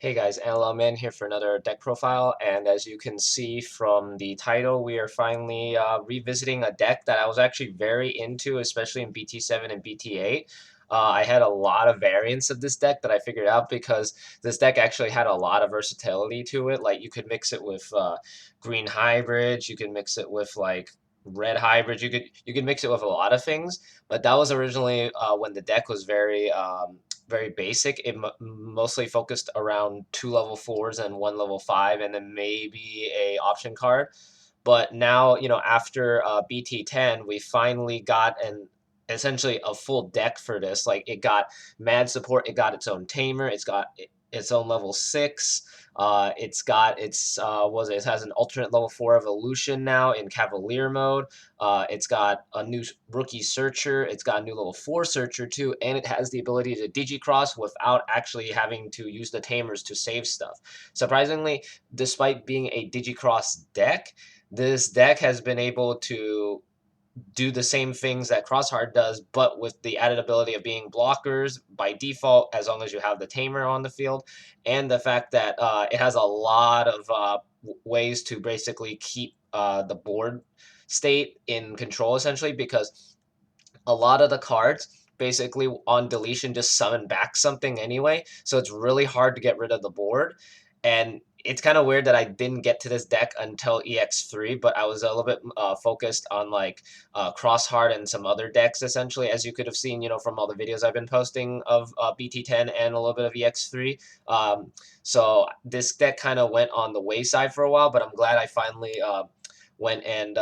Hey guys, LLman here for another deck profile, and as you can see from the title, we are finally revisiting a deck that I was actually very into, especially in BT7 and BT8. I had a lot of variants of this deck that I figured out because this deck actually had a lot of versatility to it. Like you could mix it with green hybrids, you could mix it with like red hybrids, you could mix it with a lot of things. But that was originally when the deck was very basic. It mostly focused around two level fours and one level five, and then maybe a option card. But now, after BT10, we finally got an essentially a full deck for this. Like it got mad support, it got its own tamer, it's got its own level six. It's got its it has an alternate level four evolution now in Cavalier mode. It's got a new rookie searcher. It's got a new level 4 searcher too, and it has the ability to digicross without actually having to use the tamers to save stuff. Surprisingly, despite being a digicross deck, this deck has been able to do the same things that Crosshard does, but with the added ability of being blockers by default, as long as you have the Tamer on the field, and the fact that it has a lot of ways to basically keep the board state in control, essentially, because a lot of the cards basically on deletion just summon back something anyway, so it's really hard to get rid of the board. And it's kind of weird that I didn't get to this deck until EX3, but I was a little bit focused on like Crossheart and some other decks, essentially, as you could have seen, from all the videos I've been posting of BT10 and a little bit of EX3. So this deck kind of went on the wayside for a while, but I'm glad I finally went and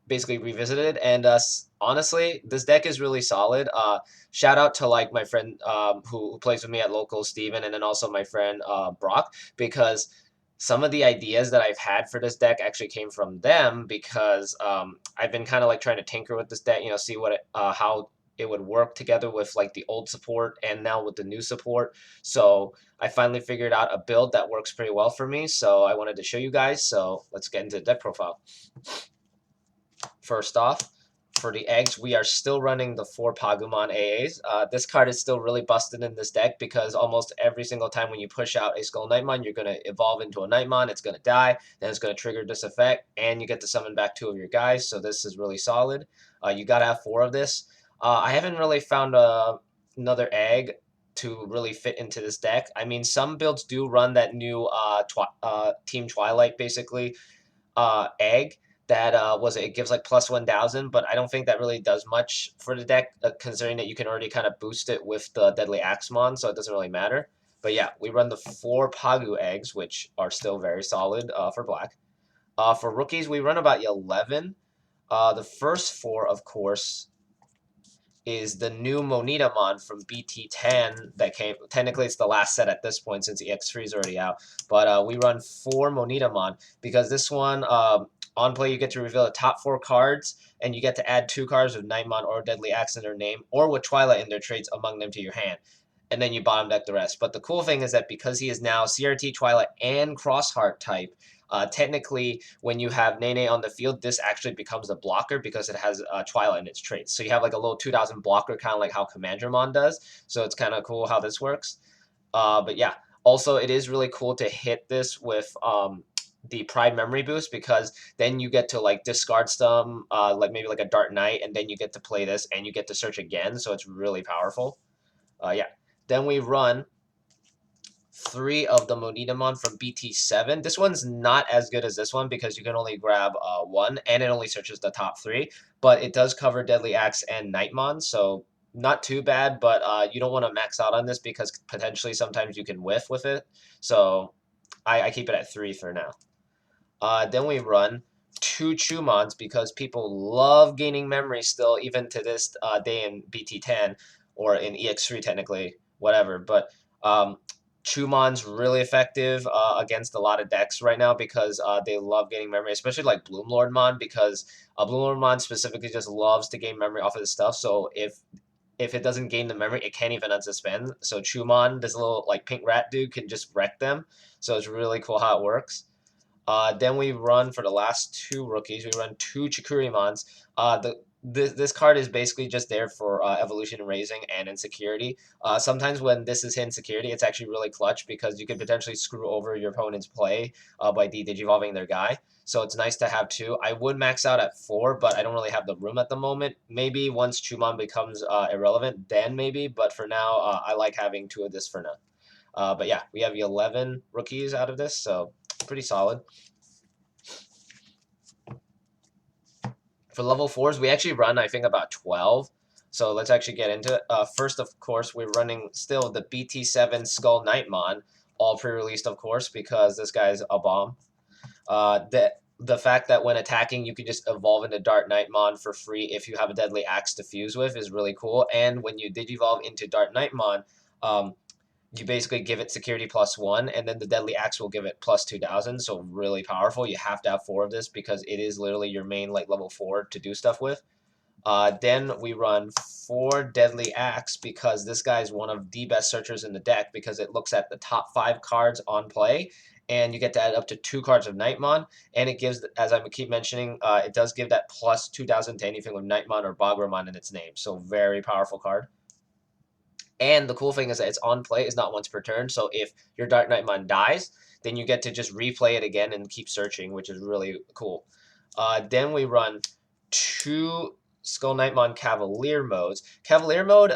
basically revisited. And honestly, this deck is really solid. Shout out to like my friend who plays with me at local, Steven, and then also my friend Brock, because some of the ideas that I've had for this deck actually came from them, because I've been kind of like trying to tinker with this deck, see how it would work together with like the old support and now with the new support. So I finally figured out a build that works pretty well for me. So I wanted to show you guys. So let's get into the deck profile. First off, for the eggs, we are still running the 4 Pagumon AAs. This card is still really busted in this deck because almost every single time when you push out a Skull Knightmon, you're going to evolve into a Knightmon, it's going to die, then it's going to trigger this effect, and you get to summon back 2 of your guys, so this is really solid. You got to have 4 of this. I haven't really found another egg to really fit into this deck. I mean, some builds do run that new Team Twilight, basically, egg that it gives like plus 1,000, but I don't think that really does much for the deck, considering that you can already kind of boost it with the Deadly Axemon, so it doesn't really matter. But yeah, we run the 4 Pagu eggs, which are still very solid for black. For rookies, we run about 11. The first 4, of course, is the new Monitamon from BT10 that came. Technically, it's the last set at this point since EX3 is already out. But we run 4 Monitamon because this one, on play, you get to reveal the top 4 cards, and you get to add 2 cards with Nightmon or Deadly Axe in their name, or with Twilight in their traits among them to your hand. And then you bottom deck the rest. But the cool thing is that because he is now CRT, Twilight, and Crossheart type, technically, when you have Nene on the field, this actually becomes a blocker because it has Twilight in its traits. So you have like a little 2,000 blocker, kind of like how Commandramon does. So it's kind of cool how this works. But yeah, also it is really cool to hit this with the Pride Memory Boost, because then you get to like discard some, like maybe like a Dark Knight, and then you get to play this and you get to search again. So it's really powerful. Yeah. Then we run 3 of the Monitamon from BT7. This one's not as good as this one because you can only grab 1, and it only searches the top 3, but it does cover Deadly Axe and Nightmon, so not too bad, but you don't want to max out on this because potentially sometimes you can whiff with it, so I keep it at 3 for now. Then we run 2 Chumons because people love gaining memory still, even to this day in BT10, or in EX3 technically, whatever, but Chumon's really effective against a lot of decks right now because they love gaining memory, especially like Bloomlordmon, because Bloomlordmon specifically just loves to gain memory off of this stuff. So if it doesn't gain the memory, it can't even unsuspend. So Chumon, this little like pink rat dude, can just wreck them. So it's really cool how it works. Then we run for the last 2 rookies. We run 2 Chikurimons. The this card is basically just there for evolution raising and insecurity. Sometimes when this is hit security, it's actually really clutch because you could potentially screw over your opponent's play by digivolving their guy. So it's nice to have two. I would max out at 4, but I don't really have the room at the moment. Maybe once Chumon becomes irrelevant, then maybe. But for now, I like having 2 of this for now. But yeah, we have 11 rookies out of this, so pretty solid. For level 4s, we actually run, I think, about 12. So let's actually get into it. First, of course, we're running still the BT7 DarkKnightmon, all pre-released, of course, because this guy's a bomb. The fact that when attacking, you can just evolve into DarkKnightmon for free if you have a Deadly Axe to fuse with is really cool. And when you digivolve into DarkKnightmon, you basically give it security +1, and then the Deadly Axe will give it +2000. So really powerful. You have to have 4 of this because it is literally your main like level 4 to do stuff with. Then we run 4 Deadly Axe because this guy is one of the best searchers in the deck because it looks at the top 5 cards on play, and you get to add up to 2 cards of Knightmon, and it gives, as I keep mentioning, it does give that +2000 to anything with Knightmon or Bagramon in its name. So very powerful card. And the cool thing is that it's on play, it's not once per turn. So if your DarkKnightmon dies, then you get to just replay it again and keep searching, which is really cool. Then we run 2 DarkKnightmon Cavalier modes. Cavalier mode,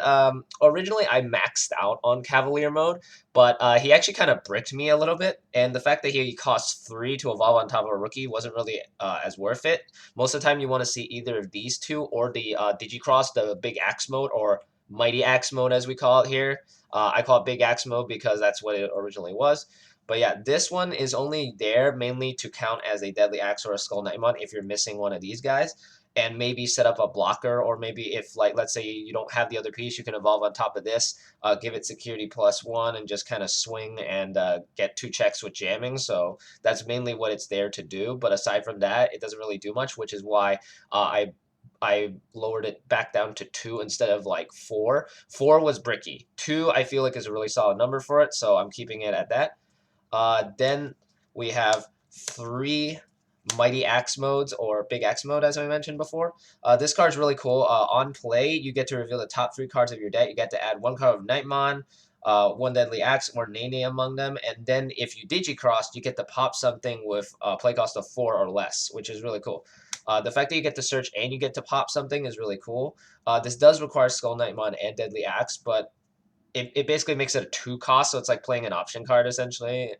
originally I maxed out on Cavalier mode, but he actually kind of bricked me a little bit. And the fact that he costs 3 to evolve on top of a rookie wasn't really as worth it. Most of the time you want to see either of these two or the Digicross, the Big Axe mode, or Mighty Axe mode as we call it here. I call it Big Axe mode because that's what it originally was. But yeah, this one is only there mainly to count as a Deadly Axe or a DarkKnightmon if you're missing one of these guys. And maybe set up a blocker, or maybe if, like, let's say you don't have the other piece, you can evolve on top of this, give it security +1, and just kind of swing and get 2 checks with jamming. So that's mainly what it's there to do. But aside from that, it doesn't really do much, which is why I lowered it back down to 2 instead of like 4. 4 was bricky. 2 I feel like is a really solid number for it, so I'm keeping it at that. Then we have 3 Mighty Axe modes, or Big Axe mode, as I mentioned before. This card's really cool. On play, you get to reveal the top 3 cards of your deck. You get to add 1 card of Knightmon, 1 Deadly Axe, or Nene among them. And then if you Digicross, you get to pop something with play cost of 4 or less, which is really cool. The fact that you get to search and you get to pop something is really cool. This does require DarkKnightmon and Deadly Axe, but it basically makes it a 2 cost, so it's like playing an option card essentially.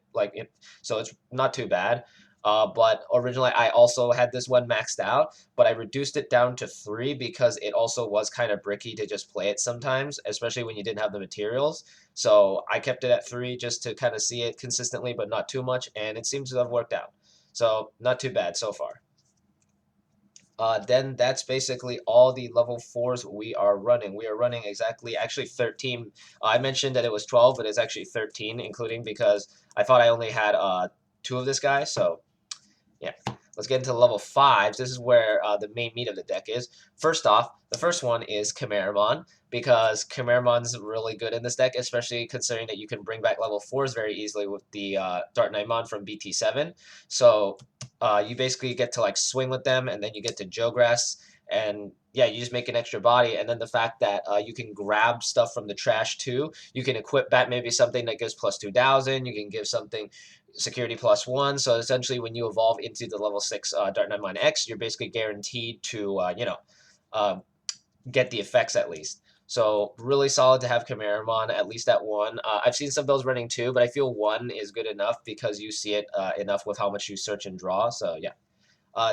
So it's not too bad. But originally I also had this one maxed out, but I reduced it down to 3 because it also was kind of bricky to just play it sometimes, especially when you didn't have the materials. So I kept it at 3 just to kind of see it consistently, but not too much, and it seems to have worked out. So not too bad so far. Then that's basically all the level 4s we are running. We are running actually 13. I mentioned that it was 12, but it's actually 13, including because I thought I only had 2 of this guy. So yeah, let's get into level 5s. This is where the main meat of the deck is. First off, the first one is Chimeramon, because Chimeramon's really good in this deck, especially considering that you can bring back level 4s very easily with the DarkKnightmon from BT7. So you basically get to like swing with them, and then you get to Jogress, and yeah, you just make an extra body. And then the fact that you can grab stuff from the trash too. You can equip back maybe something that gives +2000. You can give something security +1. So essentially, when you evolve into the level 6 DarkKnightmon X, you're basically guaranteed to get the effects at least. So really solid to have Chimeramon at least at 1. I've seen some builds running 2, but I feel 1 is good enough because you see it enough with how much you search and draw. So yeah.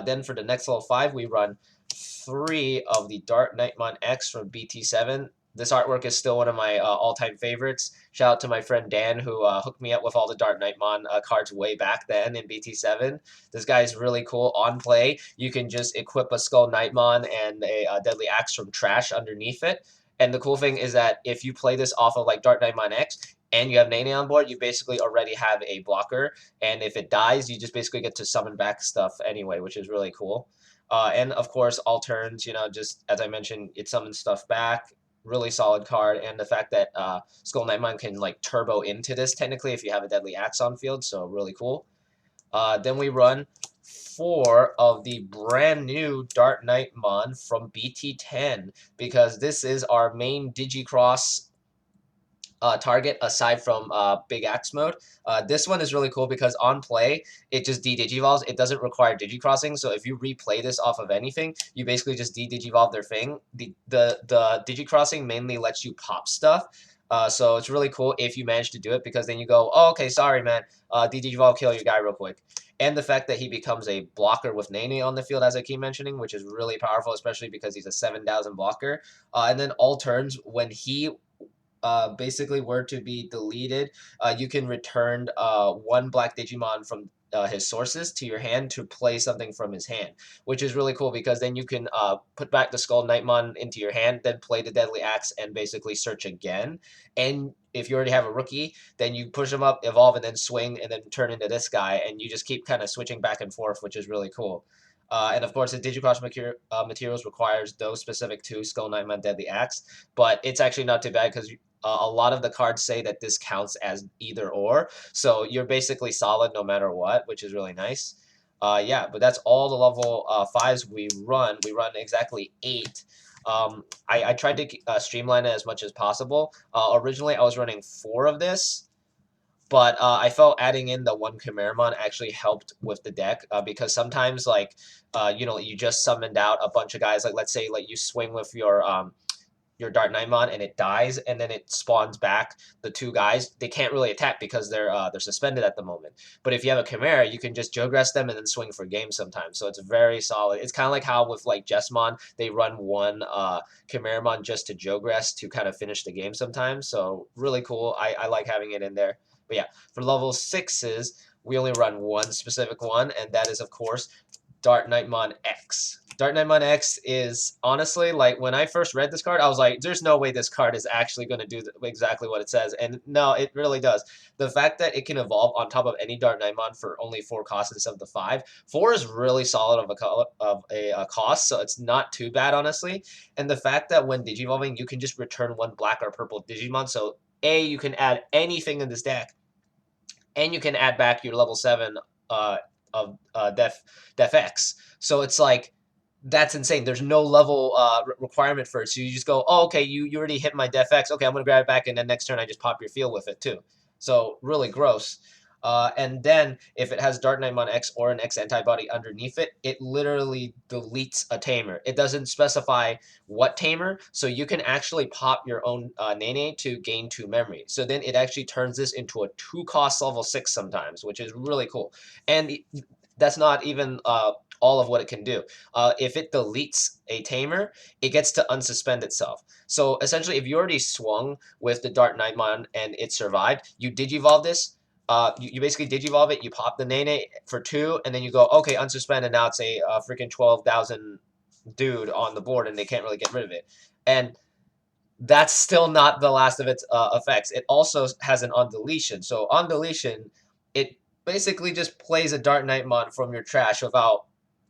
Then for the next level 5, we run 3 of the DarkKnightmon X from BT7. This artwork is still one of my all-time favorites. Shout out to my friend Dan, who hooked me up with all the DarkKnightmon cards way back then in BT7. This guy is really cool. On play, you can just equip a DarkKnightmon and a Deadly Axe from trash underneath it. And the cool thing is that if you play this off of like DarkKnightmon X and you have Nene on board, you basically already have a blocker. And if it dies, you just basically get to summon back stuff anyway, which is really cool. And of course, all turns, just as I mentioned, it summons stuff back. Really solid card, and the fact that DarkKnightmon can like turbo into this technically if you have a Deadly Axe on field, so really cool. Then we run 4 of the brand new DarkKnightmon from BT10, because this is our main Digicross target aside from Big Axe mode. This one is really cool because on play, it just de-digivolves. It doesn't require digicrossing, so if you replay this off of anything, you basically just de-digivolve their thing. The digicrossing mainly lets you pop stuff. So it's really cool if you manage to do it, because then you go, oh, okay, sorry, man, de-digivolve, kill your guy real quick. And the fact that he becomes a blocker with Nene on the field, as I keep mentioning, which is really powerful, especially because he's a 7,000 blocker. And then all turns, when he basically were to be deleted, you can return one black Digimon from his sources to your hand to play something from his hand, which is really cool because then you can put back the Skull Knightmon into your hand, then play the Deadly Axe and basically search again. And if you already have a rookie, then you push him up, evolve, and then swing, and then turn into this guy, and you just keep kind of switching back and forth, which is really cool. And of course, the Digicross materials requires those specific two Skull Knightmon Deadly Axe, but it's actually not too bad because a lot of the cards say that this counts as either or, so you're basically solid no matter what, which is really nice. Yeah, but that's all the level 5s we run. We run exactly 8. I tried to streamline it as much as possible. Originally, I was running 4 of this, but I felt adding in the one Chimeramon actually helped with the deck, because sometimes, like, you just summoned out a bunch of guys. Like, let's say, like, you swing with your DarkKnightmon and it dies, and then it spawns back the 2 guys. They can't really attack because they're suspended at the moment. But if you have a Chimera, you can just Jogress them and then swing for game sometimes. So it's very solid. It's kind of like how with like Jessmon, they run one Chimeramon just to Jogress to kind of finish the game sometimes. So really cool. I like having it in there. But yeah, for level 6s, we only run one specific one, and that is, of course, DarkKnightmon X. DarkKnightmon X is honestly, like, when I first read this card, I was like, there's no way this card is actually going to do exactly what it says. And no, it really does. The fact that it can evolve on top of any DarkKnightmon for only 4 costs instead of the 5. 4 is really solid of a cost, so it's not too bad, honestly. And the fact that when Digivolving, you can just return one black or purple Digimon, so you can add anything in this deck, and you can add back your level 7 of Def X. So it's like, that's insane. There's no level requirement for it. So you just go, oh, okay, you already hit my Def X. Okay, I'm going to grab it back, and then next turn I just pop your field with it too. So really gross. And then if it has DarkKnightmon X or an X antibody underneath it, it literally deletes a tamer. It doesn't specify what tamer, so you can actually pop your own Nene to gain 2 memory. So then it actually turns this into a 2-cost level 6 sometimes, which is really cool. And that's not even all of what it can do. If it deletes a tamer, it gets to unsuspend itself. So essentially, if you already swung with the DarkKnightmon and it survived, you digivolve this. You basically digivolve it, you pop the Nene for 2, and then you go, okay, unsuspend, and now it's a freaking 12,000 dude on the board, and they can't really get rid of it. And that's still not the last of its effects. It also has an on deletion. So on deletion, it basically just plays a DarkKnightmon from your trash without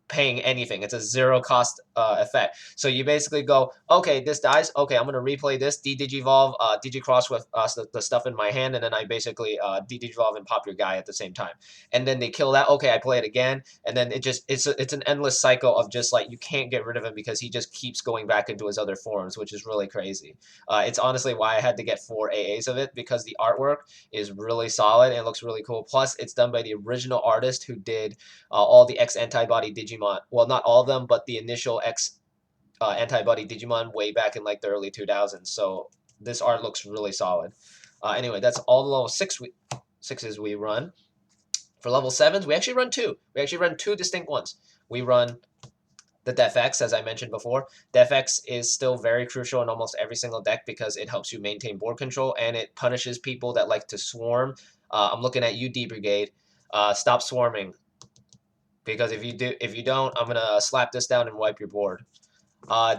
paying anything. It's a 0-cost effect. So you basically go, okay, this dies. Okay, I'm going to replay this, de-digivolve, digicross with the stuff in my hand, and then I basically de-digivolve and pop your guy at the same time. And then they kill that. Okay, I play it again, and then it's an endless cycle of just, like, you can't get rid of him because he just keeps going back into his other forms, which is really crazy. It's honestly why I had to get 4 AAs of it, because the artwork is really solid and it looks really cool. Plus, it's done by the original artist who did all the X antibody Digimon. Well, not all of them, but the initial X antibody Digimon way back in like the early 2000s. So this art looks really solid. Anyway, that's all the level 6s we run. For level 7s, we actually run 2. We actually run 2 distinct ones. We run the Def X, as I mentioned before. Def X is still very crucial in almost every single deck because it helps you maintain board control, and it punishes people that like to swarm. I'm looking at you, D Brigade. Stop swarming, because if you don't, I'm gonna slap this down and wipe your board.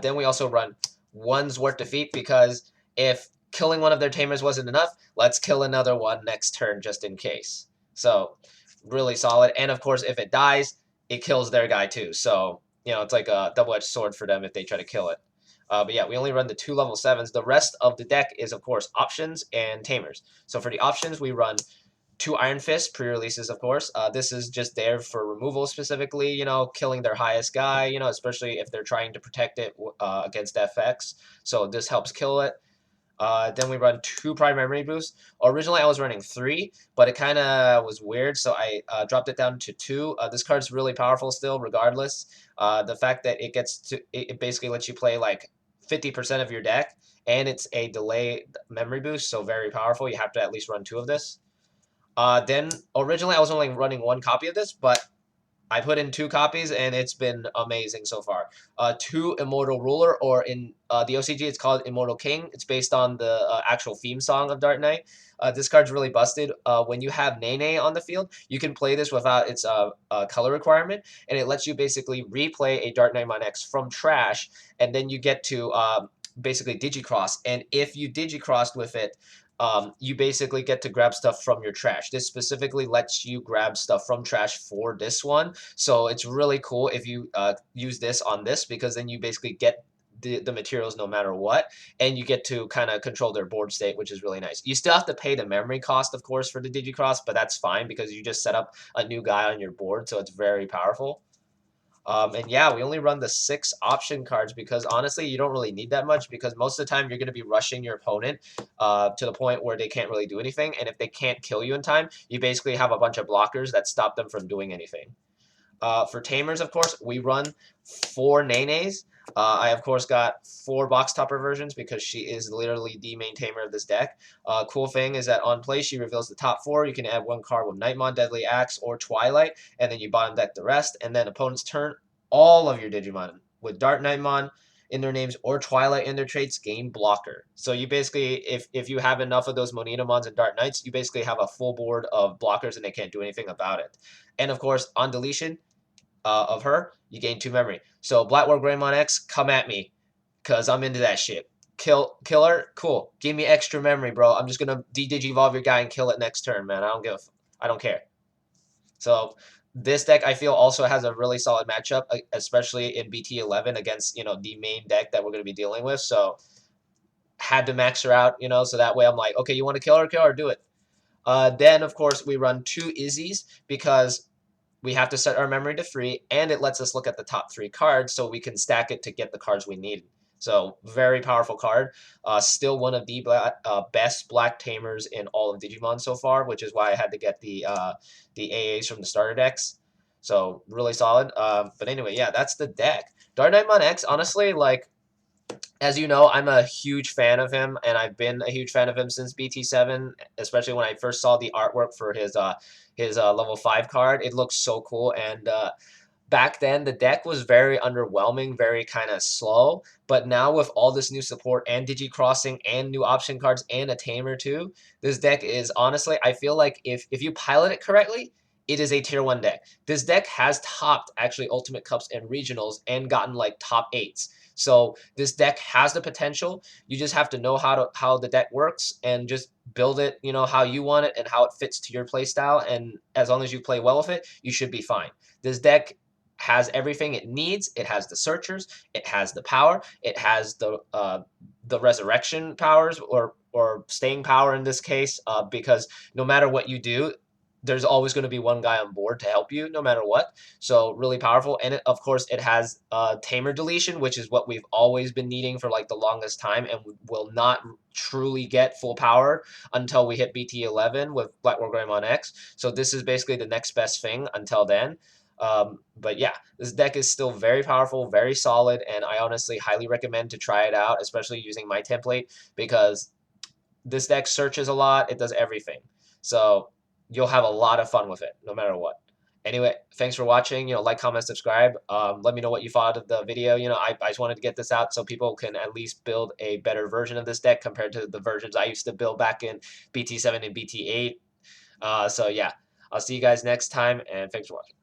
Then we also run one's worth defeat, because if killing one of their tamers wasn't enough, let's kill another one next turn just in case. So really solid. And of course, if it dies, it kills their guy too. So it's like a double-edged sword for them if they try to kill it. But yeah, we only run the 2 level 7s. The rest of the deck is, of course, options and tamers. So for the options, we run 2 Iron Fist pre-releases, of course. This is just there for removal specifically, you know, killing their highest guy, you know, especially if they're trying to protect it against FX. So this helps kill it. Then we run 2 prime memory boosts. Originally, I was running 3, but it kind of was weird, so I dropped it down to 2. This card's really powerful still, regardless. The fact that it basically lets you play like 50% of your deck, and it's a delay memory boost, so very powerful. You have to at least run 2 of this. Then originally I was only running 1 copy of this, but I put in 2 copies, and it's been amazing so far. 2 Immortal Ruler, or in the OCG, it's called Immortal King. It's based on the actual theme song of Dark Knight. This card's really busted. When you have Nene on the field, you can play this without its color requirement, and it lets you basically replay a DarkKnightmon X from trash, and then you get to basically Digicross. And if you Digicrossed with it, you basically get to grab stuff from your trash. This specifically lets you grab stuff from trash for this one. So it's really cool if you use this on this, because then you basically get the materials no matter what, and you get to kind of control their board state, which is really nice. You still have to pay the memory cost, of course, for the Digicross, but that's fine because you just set up a new guy on your board, so it's very powerful. And yeah, we only run the 6 option cards because honestly, you don't really need that much, because most of the time you're going to be rushing your opponent to the point where they can't really do anything. And if they can't kill you in time, you basically have a bunch of blockers that stop them from doing anything. For Tamers, of course, we run 4 Nenes. I, of course, got 4 box topper versions because she is literally the main tamer of this deck. Cool thing is that on play, she reveals the top 4. You can add 1 card with Knightmon, Deadly Axe, or Twilight, and then you bottom deck the rest. And then opponents turn all of your Digimon with DarkKnightmon in their names or Twilight in their traits gain blocker. So you basically, if you have enough of those Moninamons and Dark Knights, you basically have a full board of blockers and they can't do anything about it. And of course, on deletion, of her, you gain 2 memory. So Blackwater Greymon X, come at me, cause I'm into that shit. Kill her, cool. Give me extra memory, bro. I'm just gonna de-digivolve your guy and kill it next turn, man. I don't care. So this deck, I feel, also has a really solid matchup, especially in BT11 against, you know, the main deck that we're gonna be dealing with. So had to max her out, you know, so that way I'm like, okay, you want to kill her, do it. Then of course we run 2 Izzies because we have to set our memory to 3, and it lets us look at the top 3 cards so we can stack it to get the cards we need. So very powerful card. Still one of the best black tamers in all of Digimon so far, which is why I had to get the AAs from the starter decks. So really solid. But anyway, yeah, that's the deck. DarkKnightmon X, honestly, like, as you know, I'm a huge fan of him, and I've been a huge fan of him since BT7, especially when I first saw the artwork for his level 5 card. It looks so cool, and back then the deck was very underwhelming, very kind of slow, but now with all this new support and Digi-crossing and new option cards and a tamer too, this deck is honestly, I feel like if you pilot it correctly, it is a tier 1 deck. This deck has topped actually Ultimate Cups and Regionals and gotten like top 8s. So this deck has the potential. You just have to know how the deck works and just build it, you know, how you want it and how it fits to your play style. And as long as you play well with it, you should be fine. This deck has everything it needs. It has the searchers, it has the power, it has the resurrection powers or staying power in this case, because no matter what you do, there's always going to be one guy on board to help you no matter what. So really powerful. And of course it has tamer deletion, which is what we've always been needing for like the longest time, and will not truly get full power until we hit BT11 with Blackwater Greymon X. So this is basically the next best thing until then. But yeah, this deck is still very powerful, very solid, and I honestly highly recommend to try it out, especially using my template, because this deck searches a lot. It does everything. So you'll have a lot of fun with it, no matter what. Anyway, thanks for watching. You know, like, comment, subscribe. Let me know what you thought of the video. You know, I just wanted to get this out so people can at least build a better version of this deck compared to the versions I used to build back in BT7 and BT8. So yeah, I'll see you guys next time, and thanks for watching.